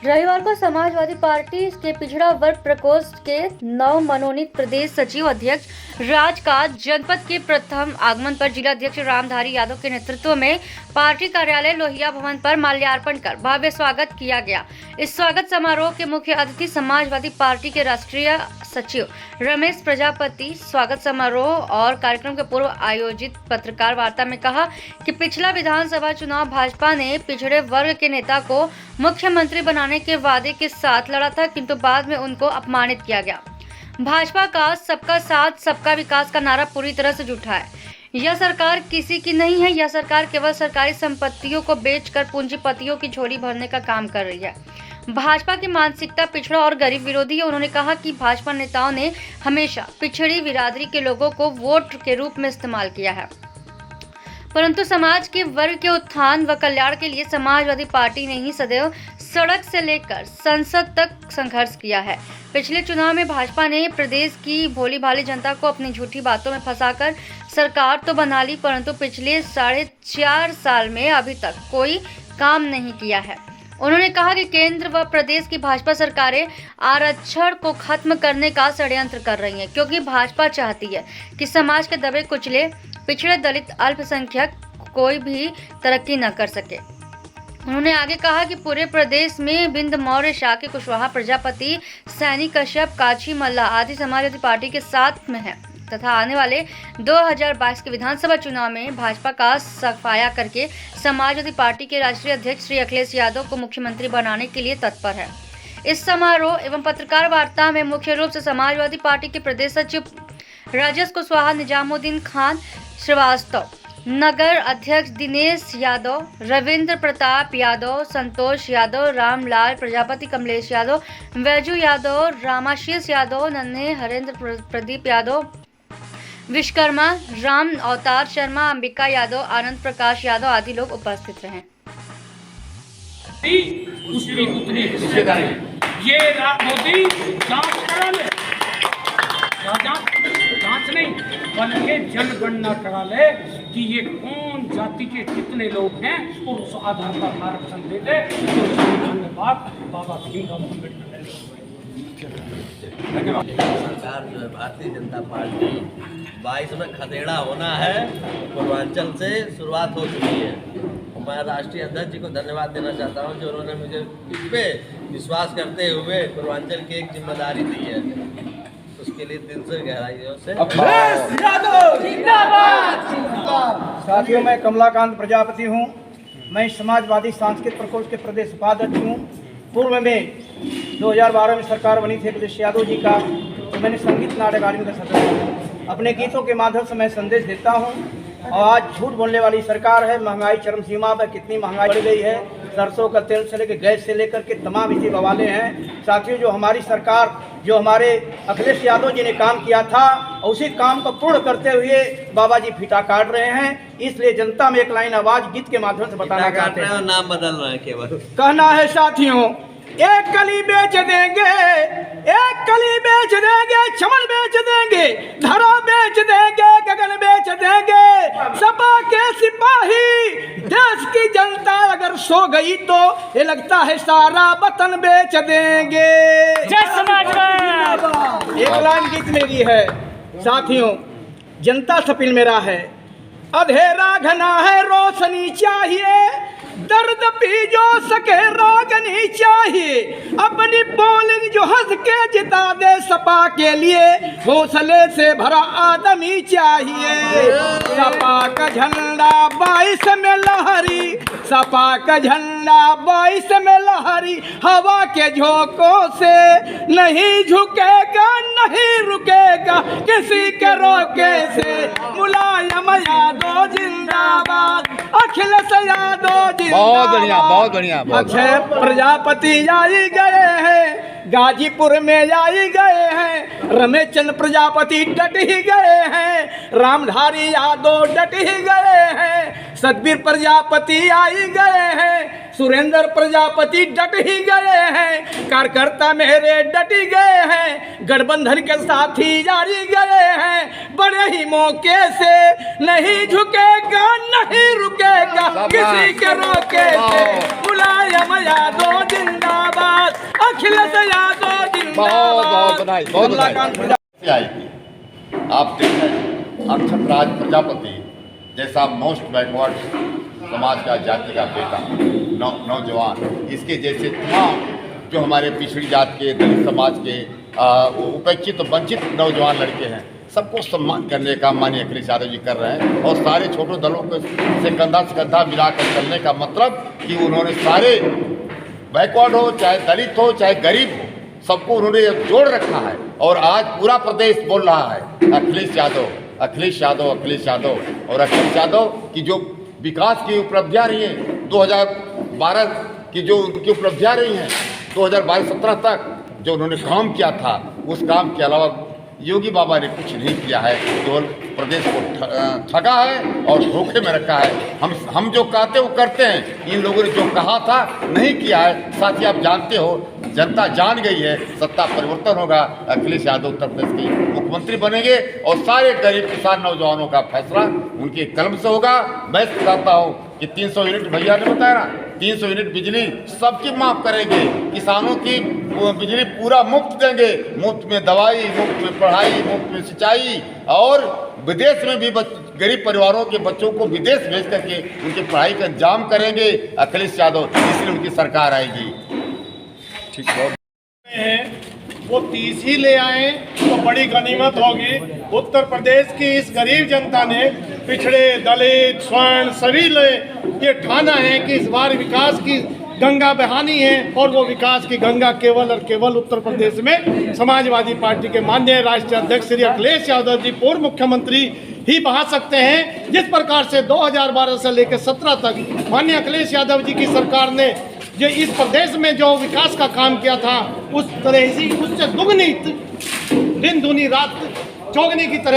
रविवार को समाजवादी पार्टी के पिछड़ा वर्ग प्रकोष्ठ के नव मनोनीत प्रदेश सचिव अध्यक्ष राजकाज जनपद के प्रथम आगमन पर जिला अध्यक्ष रामधारी यादव के नेतृत्व में पार्टी कार्यालय लोहिया भवन पर माल्यार्पण कर भव्य स्वागत किया गया। इस स्वागत समारोह के मुख्य अतिथि समाजवादी पार्टी के राष्ट्रीय सचिव रमेश प्रजापति स्वागत समारोह और कार्यक्रम के पूर्व आयोजित पत्रकार वार्ता में कहा कि पिछला विधानसभा चुनाव भाजपा ने पिछड़े वर्ग के नेता को मुख्यमंत्री बनाने के वादे के साथ लड़ा था, किंतु बाद में उनको अपमानित किया गया। भाजपा का सबका साथ सबका विकास का नारा पूरी तरह से झूठा है। यह सरकार किसी की नहीं है। यह सरकार केवल सरकारी संपत्तियों को बेचकर पूंजीपतियों की झोली भरने का काम कर रही है। भाजपा की मानसिकता पिछड़ा और गरीब विरोधी है। उन्होंने कहा कि भाजपा नेताओं ने हमेशा पिछड़ी बिरादरी के लोगों को वोट के रूप में इस्तेमाल किया है, परंतु समाज के वर्ग के उत्थान व कल्याण के लिए समाजवादी पार्टी ने ही सदैव सड़क से लेकर संसद तक संघर्ष किया है। पिछले चुनाव में भाजपा ने प्रदेश की भोली भाली जनता को अपनी झूठी बातों में फंसाकर सरकार तो बना ली, परंतु पिछले 4.5 साल में अभी तक कोई काम नहीं किया है। उन्होंने कहा कि केंद्र व प्रदेश की भाजपा सरकारें आरक्षण को खत्म करने का षड्यंत्र कर रही हैं, क्योंकि भाजपा चाहती है कि समाज के दबे कुचले पिछड़े दलित अल्पसंख्यक कोई भी तरक्की न कर सके। उन्होंने आगे कहा कि पूरे प्रदेश में बिंद मौर्य, शाक्य कुशवाहा, प्रजापति, सैनी, कश्यप, काछी, मल्ला आदि समाजवादी पार्टी के साथ में है तथा आने वाले 2022 के विधानसभा चुनाव में भाजपा का सफाया करके समाजवादी पार्टी के राष्ट्रीय अध्यक्ष श्री अखिलेश यादव को मुख्यमंत्री बनाने के लिए तत्पर है। इस समारोह एवं पत्रकार वार्ता में मुख्य रूप से समाजवादी पार्टी के प्रदेश सचिव राजेश कुशवाहा, निजामुद्दीन खान श्रीवास्तव, नगर अध्यक्ष दिनेश यादव, रविंद्र प्रताप यादव, संतोष यादव, रामलाल प्रजापति, कमलेश यादव, वैजू यादव, रामाशीष यादव, नन्हे हरेंद्र प्रदीप यादव, विश्वकर्मा, राम अवतार शर्मा, अंबिका यादव, आनंद प्रकाश यादव आदि लोग उपस्थित रहे। ये मोदी जांच नहीं बल्कि जनगणना करा ले कि ये कौन जाति के कितने लोग हैं और उस आधार पर आरक्षण दे दे। धन्यवाद बाबा भीमराव अम्बेडकर। सरकार जो है भारतीय जनता पार्टी 22 में खदेड़ा होना है, पूर्वांचल से शुरुआत हो चुकी है। मैं राष्ट्रीय अध्यक्ष जी को धन्यवाद देना चाहता हूं जो उन्होंने मुझे इस पे विश्वास करते हुए पूर्वांचल की एक जिम्मेदारी दी है, उसके लिए दिल से गहराइयों से साथियों, मैं कमलाकांत प्रजापति हूं। मैं समाजवादी सांस्कृतिक प्रकोष्ठ के प्रदेश उपाध्यक्ष हूं। पूर्व में 2012 में सरकार बनी थी अखिलेश यादव जी का, तो मैंने संगीत नाटक अकादमी का सदस्य हूं। अपने गीतों के माध्यम से मैं संदेश देता हूं। और आज झूठ बोलने वाली सरकार है। महंगाई चरम सीमा पर, कितनी महंगाई बढ़ गई है। सरसों का तेल से लेकर गैस से लेकर के तमाम इसी बवाले हैं। साथियों, जो हमारी सरकार, जो हमारे अखिलेश यादव जी ने काम किया था, उसी काम को पूर्ण करते हुए बाबा जी फीता काट रहे हैं। इसलिए जनता में एक लाइन आवाज गीत के माध्यम से बताना चाहते हैं। नाम बदल रहा है केवल। कहना है साथियों, एक कली बेच देंगे, एक कली बेच देंगे, चमन बेच देंगे, धरा बेच देंगे, गगन बेच देंगे। सपा के सिपाही, देश की जनता अगर सो गई तो ये लगता है सारा वतन बेच देंगे। जय समाजवाद। एक लाइन गीत मेरी है साथियों, जनता सपिल मेरा है। अंधेरा घना है, रोशनी चाहिए, दर्द पी जो सके रागनी चाहिए। अपनी बोलिंग जो हंस के जिता दे, सपा के लिए हौसले से भरा आदमी चाहिए। सपा का झंडा 22 में लहरी, सपा का झंडा 22 में लहरी, हवा के झोंकों से नहीं झुकेगा, नहीं रुकेगा किसी के रोके से। मुलायम यादव जिंदाबाद, अखिलेश यादव बहुत बढ़िया, बहुत बढ़िया। अक्षय प्रजापति आई गए हैं, गाजीपुर में आई गए हैं, रमेश चंद्र प्रजापति डट ही गए हैं, रामधारी यादव डट ही गए हैं, सतबीर प्रजापति आई गए हैं, सुरेंद्र प्रजापति डट ही गए हैं, कार्यकर्ता मेरे डट ही गए हैं, गठबंधन के साथी जारी गए हैं। बड़े ही मौके से नहीं झुकेगा, नहीं रुकेगा किसी के रोके से। मुलायम यादव जिंदाबाद। अखिलेश यादव जिंदाबाद। बहुत बहुत बधाई, बहुत बधाई। कमलाकांत से आएगी। आप देखें अक्षत राज प्रजापति जैसा मोस्ट बैकवर्ड समाज का जाति का बेटा नौजवान, इसके जैसे तमाम जो हमारे पिछड़ी जात के दलित समाज के उपेक्षित और वंचित नौजवान लड़के हैं, सबको सम्मान करने का माननीय अखिलेश यादव जी कर रहे हैं। और सारे छोटे दलों को से कंधा मिलाकर चलने का मतलब कि उन्होंने सारे बैकवर्ड हो, चाहे दलित हो, चाहे गरीब हो, सबको उन्होंने जोड़ रखा है। और आज पूरा प्रदेश बोल रहा है अखिलेश यादव, अखिलेश यादव, अखिलेश यादव। और अखिलेश यादव की जो विकास की उपलब्धियाँ रही हैं 2012 की, जो उनकी उपलब्धियाँ रही हैं 2012-17 तक जो उन्होंने काम किया था, उस काम के अलावा योगी बाबा ने कुछ नहीं किया है। केवल प्रदेश को ठगा है और धोखे में रखा है। हम जो कहते वो करते हैं, इन लोगों ने जो कहा था नहीं किया है। साथ ही आप जानते हो, जनता जान गई है, सत्ता परिवर्तन होगा, अखिलेश यादव उत्तर प्रदेश के मुख्यमंत्री बनेंगे और सारे गरीब किसान नौजवानों का फैसला उनके कलम से होगा। मैं कहता हूँ कि 300 यूनिट भैया ने बताया ना, 300 यूनिट बिजली सबकी माफ करेंगे, किसानों की बिजली पूरा मुफ्त देंगे, मुफ्त में दवाई, मुफ्त में पढ़ाई, मुफ्त में सिंचाई। और विदेश में भी गरीब परिवारों के बच्चों को विदेश भेज करके उनकी पढ़ाई का इंतजाम करेंगे अखिलेश यादव, इसलिए उनकी सरकार आएगी। ठीक है, वो 30 ही ले आए तो बड़ी गनीमत होगी। उत्तर प्रदेश की इस गरीब जनता ने, पिछड़े, दलित, स्वर्ण सभी ने ये ठाना है कि इस बार विकास की गंगा बहानी है और वो विकास की गंगा केवल और केवल उत्तर प्रदेश में समाजवादी पार्टी के माननीय राष्ट्रीय अध्यक्ष श्री अखिलेश यादव जी, पूर्व मुख्यमंत्री, ही बहा सकते हैं। जिस प्रकार से 2012 से लेकर 17 तक माननीय अखिलेश यादव जी की सरकार ने जो इस प्रदेश में जो विकास का काम किया था, उस तरह ही उससे दुगनी दिन दूनी रात चौगनी की तरह